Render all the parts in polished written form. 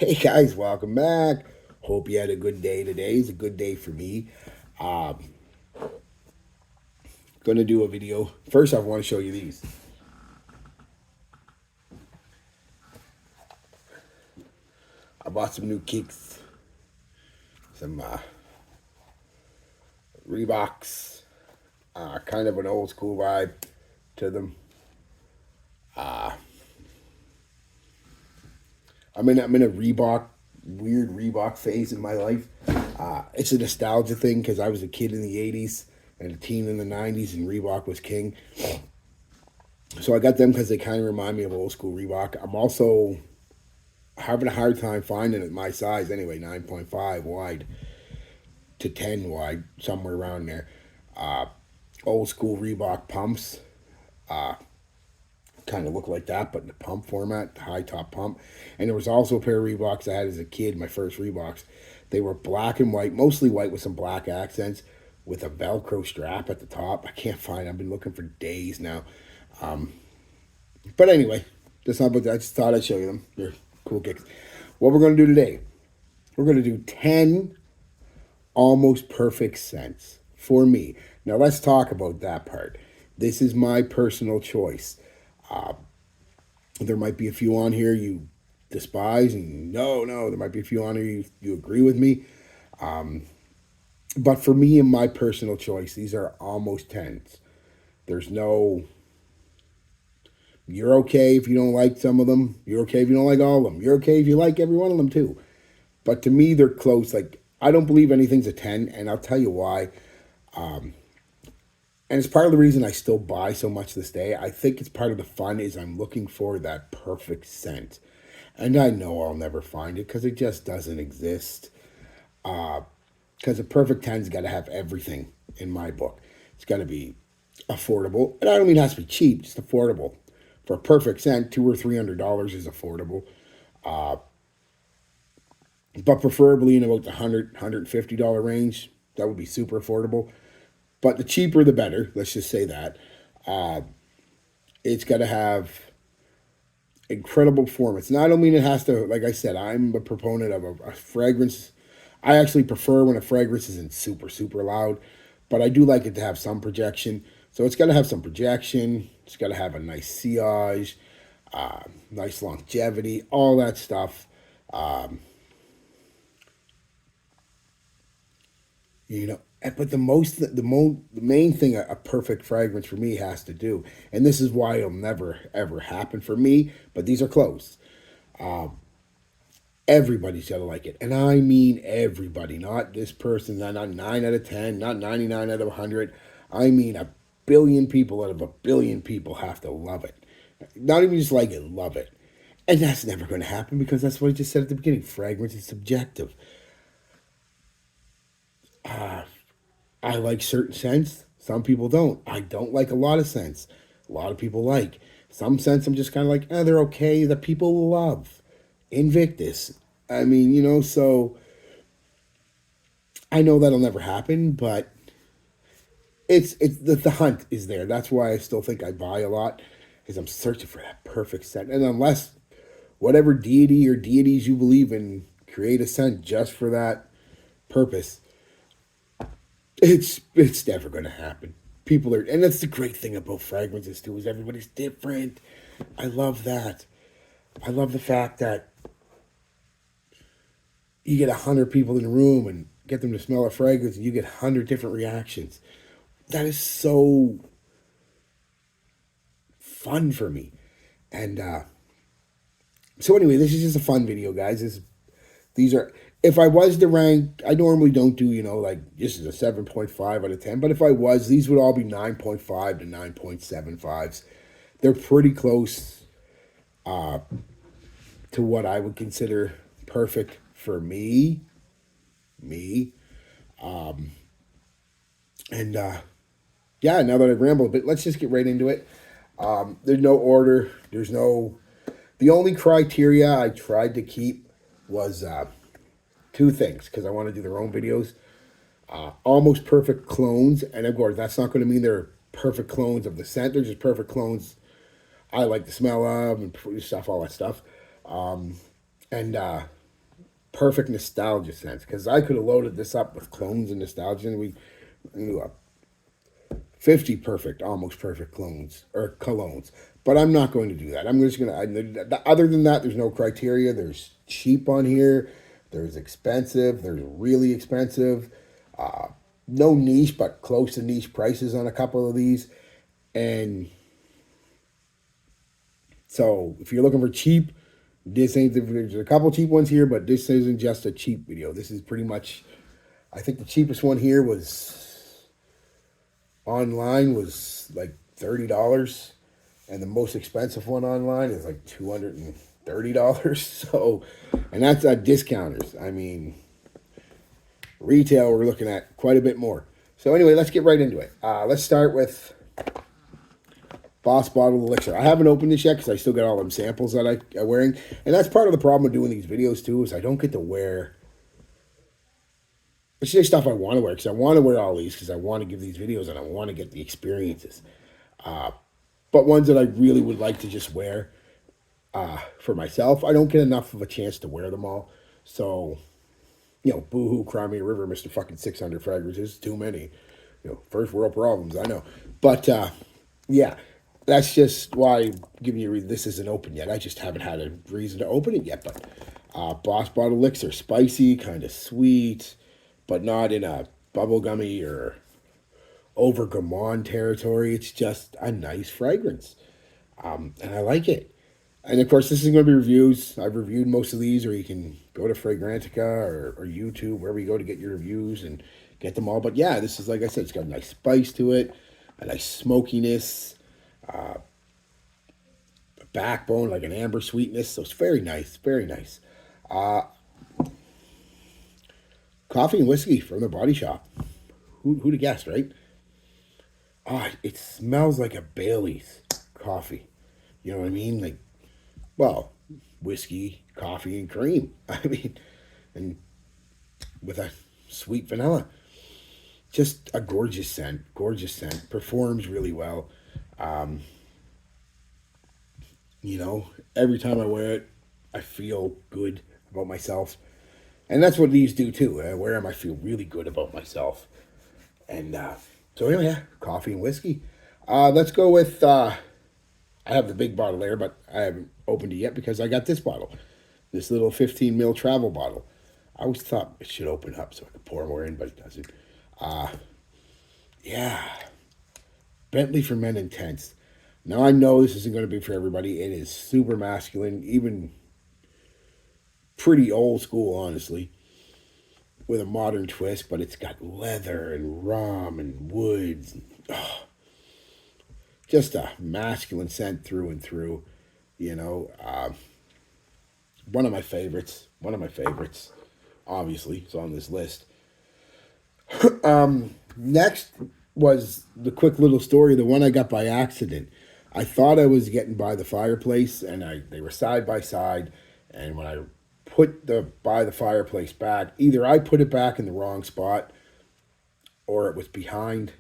Hey guys, welcome back. Hope you had a good day today. It's a good day for me. Um, Gonna do a video. First, I want to show you these. I bought some new kicks, some Reeboks. Kind of an old school vibe to them. I'm in a Reebok weird Reebok phase in my life. It's a nostalgia thing because I was a kid in the '80s and a teen in the '90s, and Reebok was king. So I got them because they kind of remind me of old school Reebok. I'm also having a hard time finding it my size anyway, 9.5 wide to 10 wide, somewhere around there. Uh, Old school Reebok pumps kind of look like that, but in the pump format, the high top pump. And there was also a pair of Reeboks I had as a kid, my first Reeboks. They were black and white, mostly white with some black accents, with a Velcro strap at the top. I can't find it. I've been looking for days now. But anyway, that's not about that. I just thought I'd show you them. They're cool kicks. What we're going to do today, we're going to do 10 almost perfect scents for me. Now let's talk about that part. This is my personal choice. There might be a few on here you despise, and no, there might be a few on here you agree with me. But for me and my personal choice, these are almost tens. There's no, you're okay if you don't like some of them. You're okay if you don't like all of them. You're okay if you like every one of them too. But to me, they're close. Like, I don't believe anything's a 10, and I'll tell you why. And it's part of the reason I still buy so much this day. I think it's part of the fun is I'm looking for that perfect scent. And I know I'll never find it because it just doesn't exist. Because a perfect 10's got to have everything in my book. It's got to be affordable. And I don't mean it has to be cheap, just affordable. For a perfect scent, $200 or $300 is affordable. But preferably in about the $150 range. That would be super affordable. But the cheaper the better. Let's just say that. It's got to have incredible performance. And I don't mean it has to, like I said, I'm a proponent of a fragrance. I actually prefer when a fragrance isn't super, super loud. But I do like it to have some projection. So it's got to have some projection. It's got to have a nice sillage, nice longevity, all that stuff. You know, but the main thing a perfect fragrance for me has to do, and this is why it'll never ever happen for me. But these are close. Everybody's gotta like it, and I mean everybody, not this person, not 9 out of 10, not 99 out of 100. I mean a billion people out of a billion people have to love it. Not even just like it, love it. And that's never going to happen because that's what I just said at the beginning. Fragrance is subjective. I like certain scents. Some people don't. I don't like a lot of scents. A lot of people like. Some scents I'm just kind of like, they're okay. That people love. Invictus. I mean, so I know that'll never happen, but it's the hunt is there. That's why I still think I buy a lot, is I'm searching for that perfect scent. And unless whatever deity or deities you believe in create a scent just for that purpose, it's never going to happen. People are, and that's the great thing about fragrances too, is everybody's different. I love that. I love the fact that you get 100 people in a room and get them to smell a fragrance, and you get 100 different reactions. That is so fun for me. And so anyway, this is just a fun video, guys. These are, if I was to rank, I normally don't do, like this is a 7.5 out of 10. But if I was, these would all be 9.5 to 9.75s. They're pretty close to what I would consider perfect for me. And yeah, now that I've rambled a bit, let's just get right into it. There's no order. The only criteria I tried to keep was two things, because I want to do their own videos. Almost perfect clones, and of course, that's not going to mean they're perfect clones of the scent. They're just perfect clones I like the smell of and stuff, all that stuff. And perfect nostalgia scents, because I could have loaded this up with clones and nostalgia, and we knew 50 perfect, almost perfect clones or colognes. But I'm not going to do that. I'm just going to, other than that, there's no criteria. There's cheap on here, there's expensive, there's really expensive. No niche, but close to niche prices on a couple of these. And so if you're looking for cheap, this ain't, there's a couple cheap ones here, but this isn't just a cheap video. This is pretty much, I think the cheapest one here was online was like $30, and the most expensive one online is like $230. So, and that's at discounters. I mean, retail, we're looking at quite a bit more. So anyway, let's get right into it. Let's start with Boss Bottled Elixir. I haven't opened this yet because I still got all them samples that I'm wearing. And that's part of the problem with doing these videos too, is I don't get to wear... It's just stuff I want to wear, because I want to wear all these, because I want to give these videos and I want to get the experiences. But ones that I really would like to just wear for myself, I don't get enough of a chance to wear them all. So, you know, boo-hoo, cry me a river, Mr. fucking 600 fragrances, too many. You know, first world problems, I know. But, yeah, that's just why I'm giving you a reason. This isn't open yet. I just haven't had a reason to open it yet. But Boss Bottled Elixir, spicy, kind of sweet, but not in a bubblegummy or over gourmand territory. It's just a nice fragrance. And I like it. And of course, this is going to be reviews. I've reviewed most of these, or you can go to Fragrantica or YouTube, wherever you go to get your reviews and get them all. But yeah, this is, like I said, it's got a nice spice to it, a nice smokiness, a backbone, like an amber sweetness. So it's very nice, very nice. Coffee and whiskey from the Body Shop. Who'd have guessed, right? It smells like a Bailey's coffee. You know what I mean? Like, well, whiskey, coffee, and cream. I mean, and with a sweet vanilla. Just a gorgeous scent. Gorgeous scent. Performs really well. You know, every time I wear it, I feel good about myself. And that's what these do too. I wear them, I feel really good about myself. And so anyway, yeah, coffee and whiskey. Let's go with, I have the big bottle there, but I haven't opened it yet because I got this bottle. This little 15 ml travel bottle. I always thought it should open up so I could pour more in, but it doesn't. Yeah. Bentley for Men Intense. Now I know this isn't going to be for everybody. It is super masculine, even pretty old school, honestly, with a modern twist, but it's got leather and rum and woods. Just a masculine scent through and through, you know. One of my favorites. Obviously, it's on this list. Next was the quick little story, the one I got by accident. I thought I was getting By the Fireplace, and they were side by side, and when I put the By the Fireplace back, either I put it back in the wrong spot, or it was behind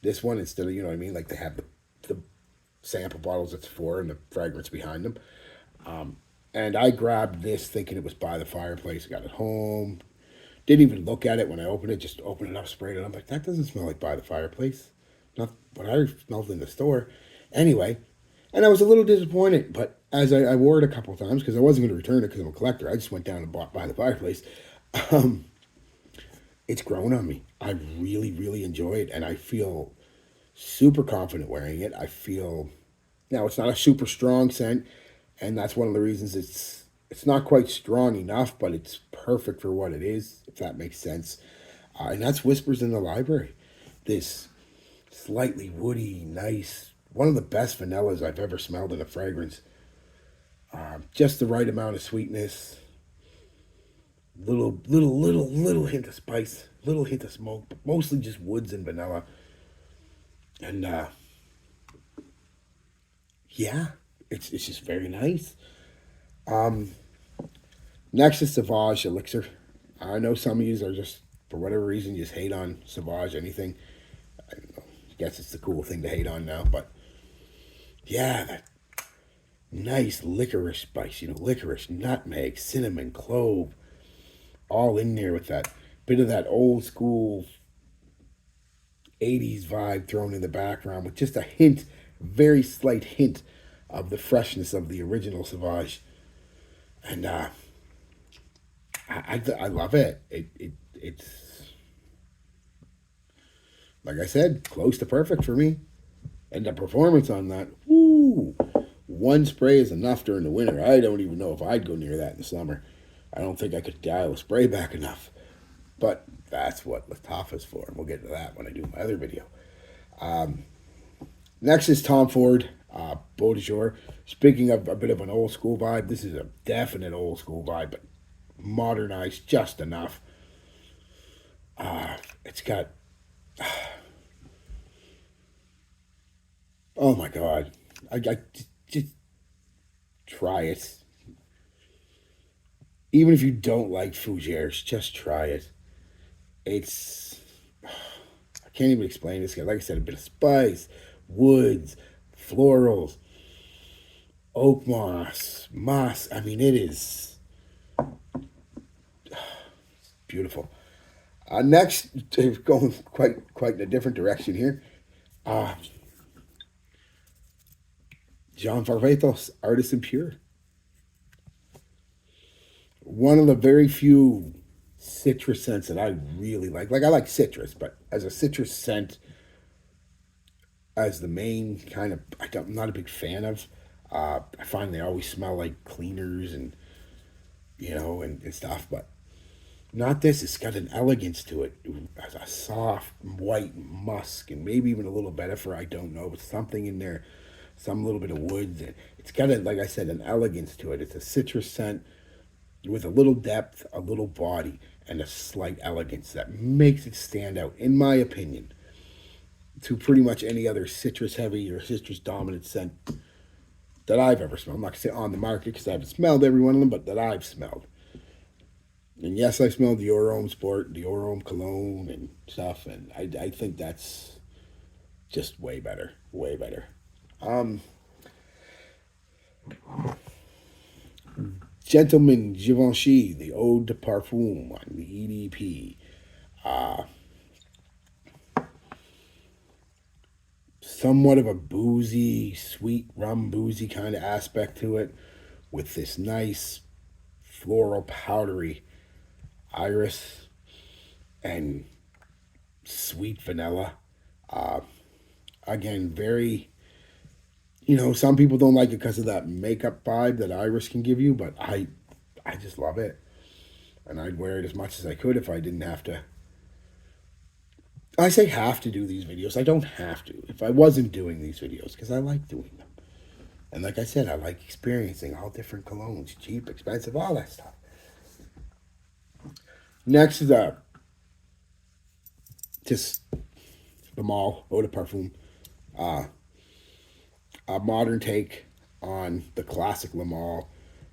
this one instead of, you know what I mean, like they have the sample bottles it's for and the fragrance behind them. And I grabbed this thinking it was By the Fireplace, got it home, didn't even look at it when I opened it, just opened it up, sprayed it. I'm like, that doesn't smell like By the Fireplace. Not what I smelled in the store. Anyway, and I was a little disappointed, but as I wore it a couple of times, because I wasn't going to return it because I'm a collector, I just went down and bought By the Fireplace. It's grown on me. I really, really enjoy it, and I feel super confident wearing it. I feel, now it's not a super strong scent, and that's one of the reasons it's not quite strong enough, but it's perfect for what it is, if that makes sense. And that's Whispers in the Library. This slightly woody, nice, one of the best vanillas I've ever smelled in a fragrance. Just the right amount of sweetness, little hint of spice, little hint of smoke, but mostly just woods and vanilla. And yeah, it's just very nice. Next is Saage Elixir. I know some of you are just, for whatever reason, just hate on Saage anything. I don't know, I guess it's the cool thing to hate on now, but yeah, nice licorice spice, licorice, nutmeg, cinnamon, clove, all in there with that bit of that old school 80s vibe thrown in the background with just a hint, very slight hint of the freshness of the original Sauvage. And I love it. It's like I said, close to perfect for me. And the performance on that, woo! One spray is enough during the winter. I don't even know if I'd go near that in the summer. I don't think I could dial a spray back enough. But that's what Lattafa's for. And we'll get to that when I do my other video. Next is Tom Ford, Beau de Jour. Speaking of a bit of an old school vibe, this is a definite old school vibe, but modernized just enough. It's got... oh my God. I just try it. Even if you don't like fougères, just try it. It's... I can't even explain this. Like I said, a bit of spice, woods, florals, oak moss. I mean, it is beautiful. Next, going quite in a different direction here. Jean Varvatos, Artisan Pure. One of the very few citrus scents that I really like. Like, I like citrus, but as a citrus scent, as the main kind of, I'm not a big fan of. I find they always smell like cleaners and, and stuff, but not this. It's got an elegance to it. A soft white musk and maybe even a little vetiver. I don't know, but something in there, some little bit of woods. And it's got, like I said, an elegance to it. It's a citrus scent with a little depth, a little body, and a slight elegance that makes it stand out, in my opinion, to pretty much any other citrus heavy or citrus dominant scent that I've ever smelled. I'm not going to say on the market because I haven't smelled every one of them, but that I've smelled. And yes, I smelled Dior Homme Sport, Dior Homme Cologne and stuff, and I think that's just way better, way better. Gentleman Givenchy, the Ode de Parfum on the EDP. Somewhat of a boozy, sweet rum boozy kind of aspect to it, with this nice floral powdery iris and sweet vanilla. Again, very, some people don't like it because of that makeup vibe that iris can give you, but I just love it. And I'd wear it as much as I could if I didn't have to. I say have to do these videos. I don't have to. If I wasn't doing these videos, because I like doing them. And like I said, I like experiencing all different colognes, cheap, expensive, all that stuff. Next is just the Mall Eau de Parfum. A modern take on the classic Le Male.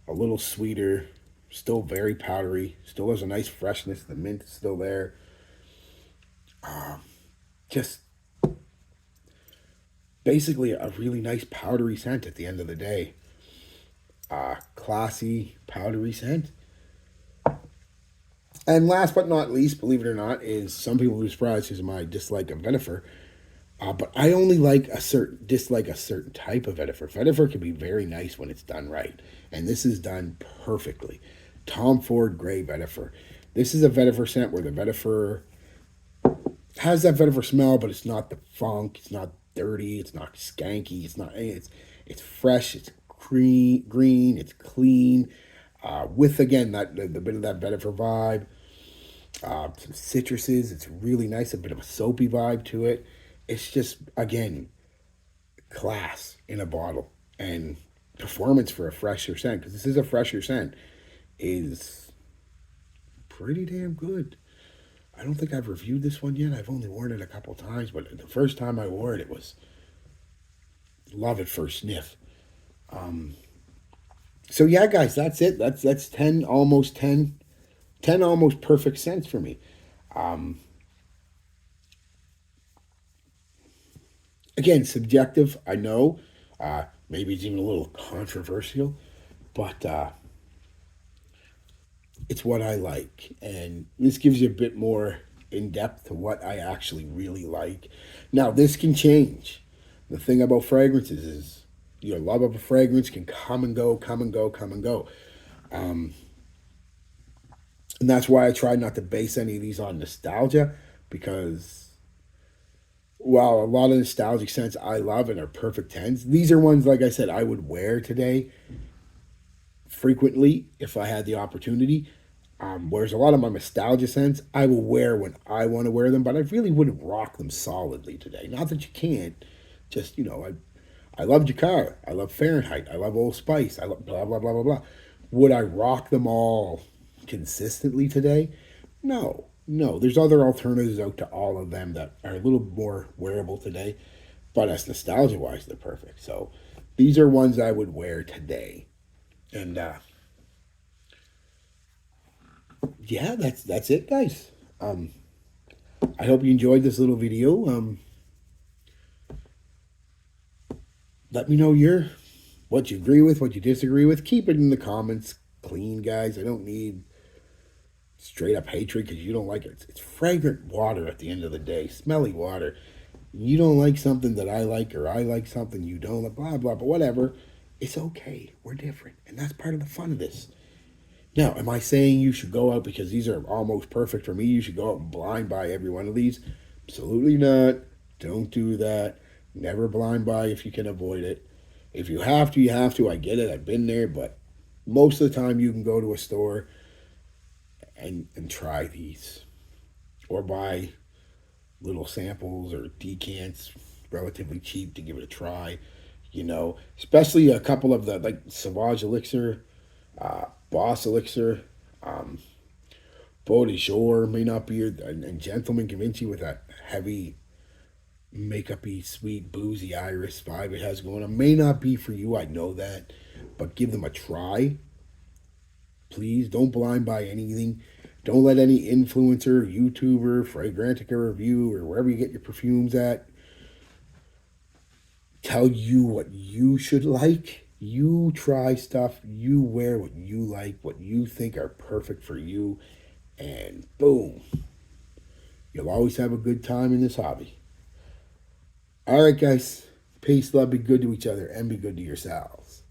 A little sweeter, still very powdery, still has a nice freshness. The mint is still there. Just basically a really nice powdery scent at the end of the day. Classy, powdery scent. And last but not least, believe it or not, is some people will be surprised because of my dislike of vetiver. But I only dislike a certain type of vetiver. Vetiver can be very nice when it's done right. And this is done perfectly. Tom Ford Grey Vetiver. This is a vetiver scent where the vetiver has that vetiver smell, but it's not the funk. It's not dirty. It's not skanky. It's fresh. It's green. It's clean. With again the bit of that vetiver vibe. Some citruses. It's really nice. A bit of a soapy vibe to it. It's just, again, class in a bottle. And performance for a fresher scent, because this is a fresher scent, is pretty damn good. I don't think I've reviewed this one yet. I've only worn it a couple times, but the first time I wore it, it was love at first sniff. So yeah, guys, that's it. That's 10 almost perfect scents for me. Again, subjective, I know. Maybe it's even a little controversial, but it's what I like. And this gives you a bit more in depth to what I actually really like. Now, this can change. The thing about fragrances is your love of a fragrance can come and go, come and go, come and go. Um, and that's why I try not to base any of these on nostalgia because while a lot of nostalgic scents I love and are perfect tens, these are ones, like I said, I would wear today frequently if I had the opportunity. Whereas a lot of my nostalgia scents, I will wear when I want to wear them, but I really wouldn't rock them solidly today. Not that you can't, just, I love Jakar, I love Fahrenheit, I love Old Spice, I love blah, blah, blah, blah, blah. Would I rock them all consistently today? No, no. There's other alternatives out to all of them that are a little more wearable today, but as nostalgia wise, they're perfect. So these are ones I would wear today. And yeah, that's it, guys. I hope you enjoyed this little video. Let me know what you agree with, what you disagree with. Keep it in the comments clean, guys. I don't need straight up hatred because you don't like it. It's fragrant water at the end of the day, smelly water. You don't like something that I like, or I like something you don't like, blah, blah, but whatever. It's okay. We're different. And that's part of the fun of this. Now, am I saying you should go out because these are almost perfect for me? You should go out and blind buy every one of these? Absolutely not. Don't do that. Never blind buy if you can avoid it. If you have to, you have to. I get it. I've been there. But most of the time, you can go to a store and try these. Or buy little samples or decants relatively cheap to give it a try. Especially a couple of the, like, Saage Elixir, Boss Elixir, Beau de Jour may not be, and Gentleman Convinci with that heavy, makeup-y, sweet, boozy iris vibe it has going on. May not be for you, I know that, but give them a try. Please don't blind buy anything. Don't let any influencer, YouTuber, Fragrantica review, or wherever you get your perfumes at tell you what you should like. You try stuff, you wear what you like, what you think are perfect for you, and boom, you'll always have a good time in this hobby. All right, guys. Peace, love, be good to each other, and be good to yourselves.